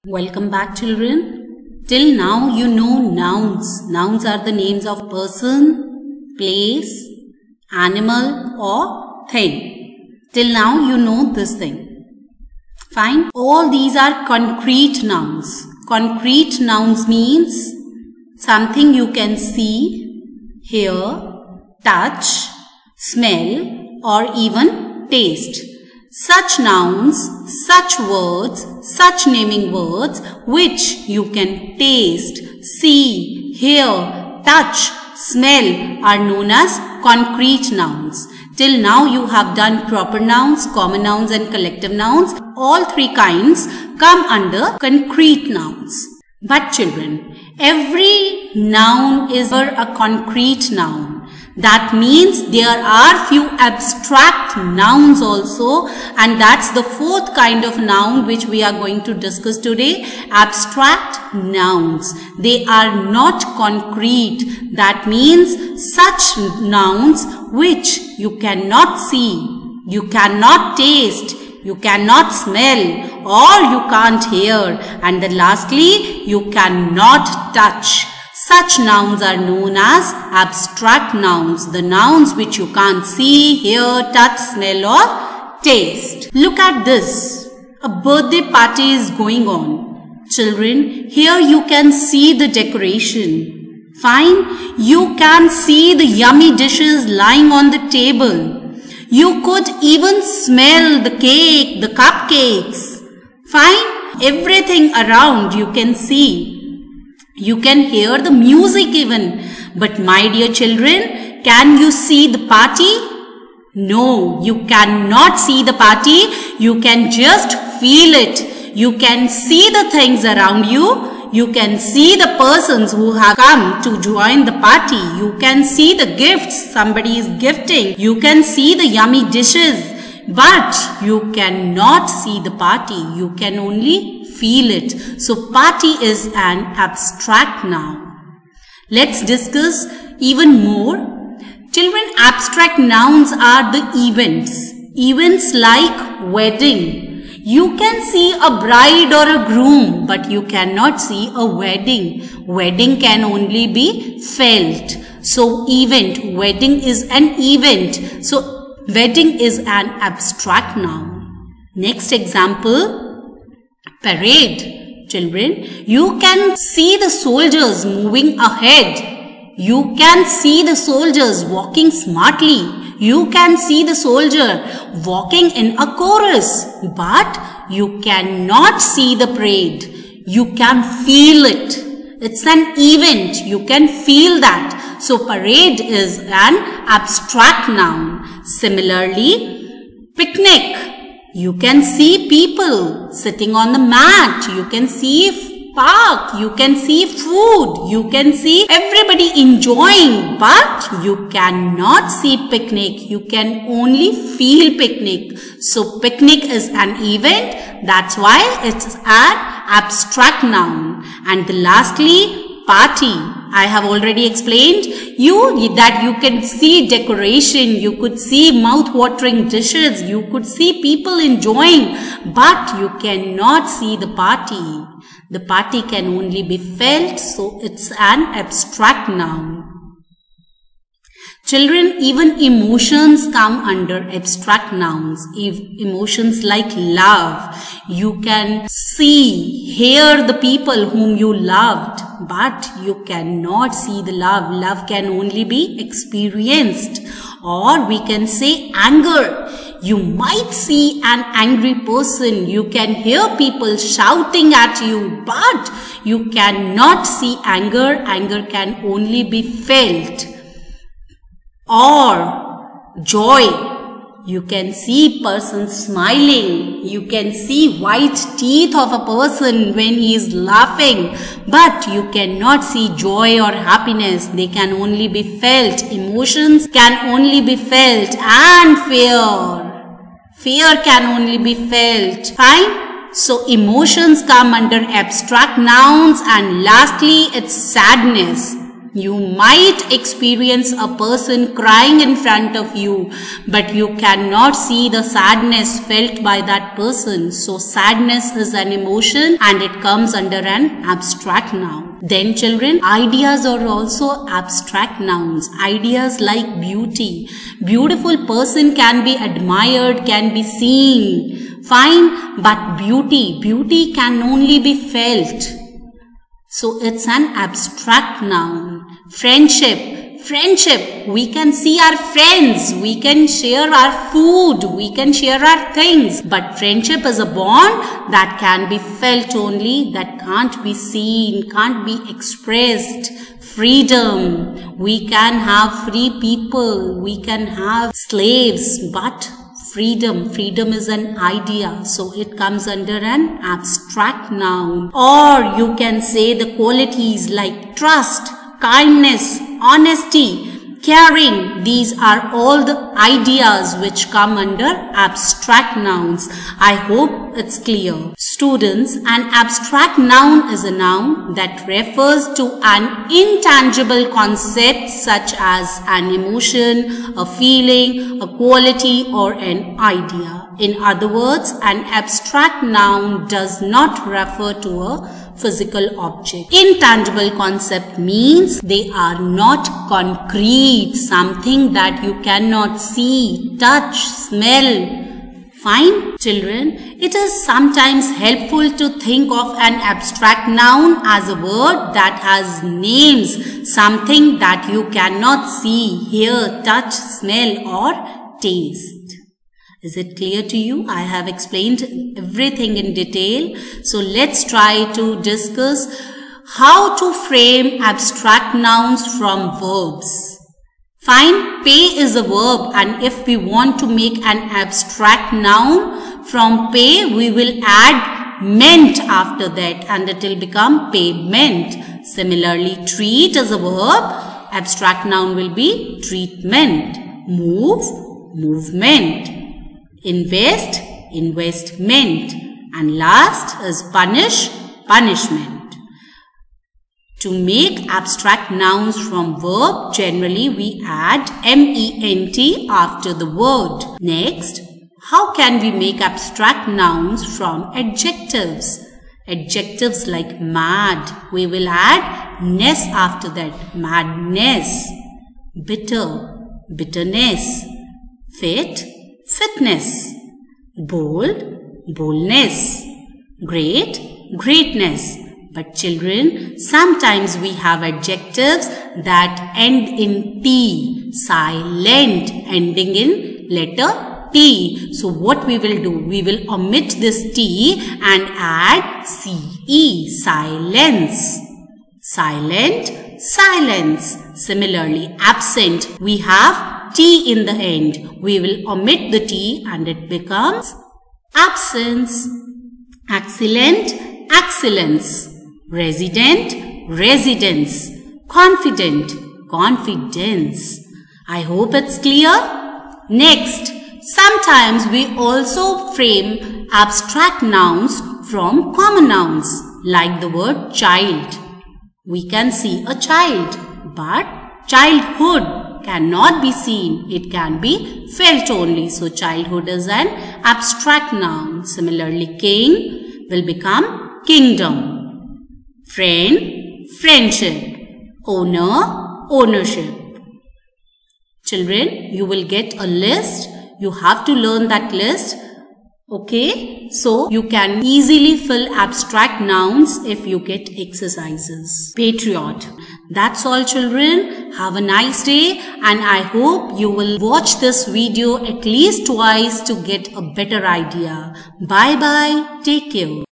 Welcome back, children. Till now you know nouns. Nouns are the names of person, place, animal or thing. Till now you know this thing. Fine. All these are concrete nouns. Concrete nouns means something you can see, hear, touch, smell or even taste. Such nouns, such words, such naming words which you can taste, see, hear, touch, smell are known as concrete nouns. Till now you have done proper nouns, common nouns and collective nouns. All three kinds come under concrete nouns. But children, every noun is a concrete noun. That means there are few abstract nouns also, and that's the fourth kind of noun which we are going to discuss today. Abstract nouns. They are not concrete. That means such nouns which you cannot see, you cannot taste, you cannot smell or you can't hear, and then lastly you cannot touch. Such nouns are known as abstract nouns, the nouns which you can't see, hear, touch, smell or taste. Look at this. A birthday party is going on. Children, here you can see the decoration. Fine. You can see the yummy dishes lying on the table. You could even smell the cake, the cupcakes. Fine. Everything around you can see. You can hear the music even. But my dear children, can you see the party? No, you cannot see the party. You can just feel it. You can see the things around you. You can see the persons who have come to join the party. You can see the gifts somebody is gifting. You can see the yummy dishes. But you cannot see the party. You can only feel it. So party is an abstract noun. Let's discuss even more. Children, abstract nouns are the events. Events like wedding. You can see a bride or a groom, but you cannot see a wedding. Wedding can only be felt. So event, wedding is an event. So wedding is an abstract noun. Next example, parade. Children, you can see the soldiers moving ahead. You can see the soldiers walking smartly. You can see the soldier walking in a chorus. But you cannot see the parade. You can feel it. It's an event. You can feel that. So parade is an abstract noun. Similarly, picnic. You can see people sitting on the mat. You can see park. You can see food. You can see everybody enjoying. But you cannot see picnic. You can only feel picnic. So picnic is an event. That's why it's an abstract noun. And lastly, party. I have already explained that you can see decoration, you could see mouth-watering dishes, you could see people enjoying, but you cannot see the party. The party can only be felt, so it's an abstract noun. Children, even emotions come under abstract nouns. Emotions like love. You can see, hear the people whom you loved, but you cannot see the love. Love can only be experienced. Or we can say anger. You might see an angry person. You can hear people shouting at you, but you cannot see anger. Anger can only be felt. Or joy. You can see person smiling. You can see white teeth of a person when he is laughing. But you cannot see joy or happiness. They can only be felt. Emotions can only be felt. And fear. Fear can only be felt. Fine? So emotions come under abstract nouns. And lastly, it's sadness. You might experience a person crying in front of you, but you cannot see the sadness felt by that person. So sadness is an emotion and it comes under an abstract noun. Then children, ideas are also abstract nouns. Ideas like beauty. Beautiful person can be admired, can be seen. Fine, but beauty can only be felt. So it's an abstract noun. Friendship, we can see our friends, we can share our food, we can share our things. But friendship is a bond that can be felt only, that can't be seen, can't be expressed. Freedom, we can have free people, we can have slaves, but freedom is an idea, so it comes under an abstract noun. Or you can say the qualities like trust, kindness, honesty, caring. These are all the ideas which come under abstract nouns. I hope it's clear. Students, an abstract noun is a noun that refers to an intangible concept such as an emotion, a feeling, a quality, or an idea. In other words, an abstract noun does not refer to a physical object. Intangible concept means they are not concrete, something that you cannot see, touch, smell. Fine, children, it is sometimes helpful to think of an abstract noun as a word that has names, something that you cannot see, hear, touch, smell, or taste. Is it clear to you? I have explained everything in detail. So let's try to discuss how to frame abstract nouns from verbs. Fine, pay is a verb, and if we want to make an abstract noun from pay, we will add ment after that and it will become payment. Similarly, treat is a verb, abstract noun will be treatment. Move, movement. Invest, investment. And last is punish, punishment. To make abstract nouns from verb, generally we add ment after the word. Next, how can we make abstract nouns from adjectives? Adjectives like mad, we will add ness after that, madness. Bitter, bitterness. Fit, fitness. Bold, boldness. Great, greatness. But children, sometimes we have adjectives that end in T, silent, ending in letter T. So what we will do? We will omit this T and add CE, silence. Silent, silence. Similarly, absent, we have T in the end. We will omit the T and it becomes absence. Excellent, excellence. Resident, residence. Confident, confidence. I hope it's clear. Next, sometimes we also frame abstract nouns from common nouns like the word child. We can see a child, but childhood cannot be seen. It can be felt only. So childhood is an abstract noun. Similarly, king will become kingdom. Friend, friendship. Owner, ownership. Children, you will get a list. You have to learn that list. Okay, so you can easily fill abstract nouns if you get exercises. Patriot. That's all children. Have a nice day and I hope you will watch this video at least twice to get a better idea. Bye bye. Take care.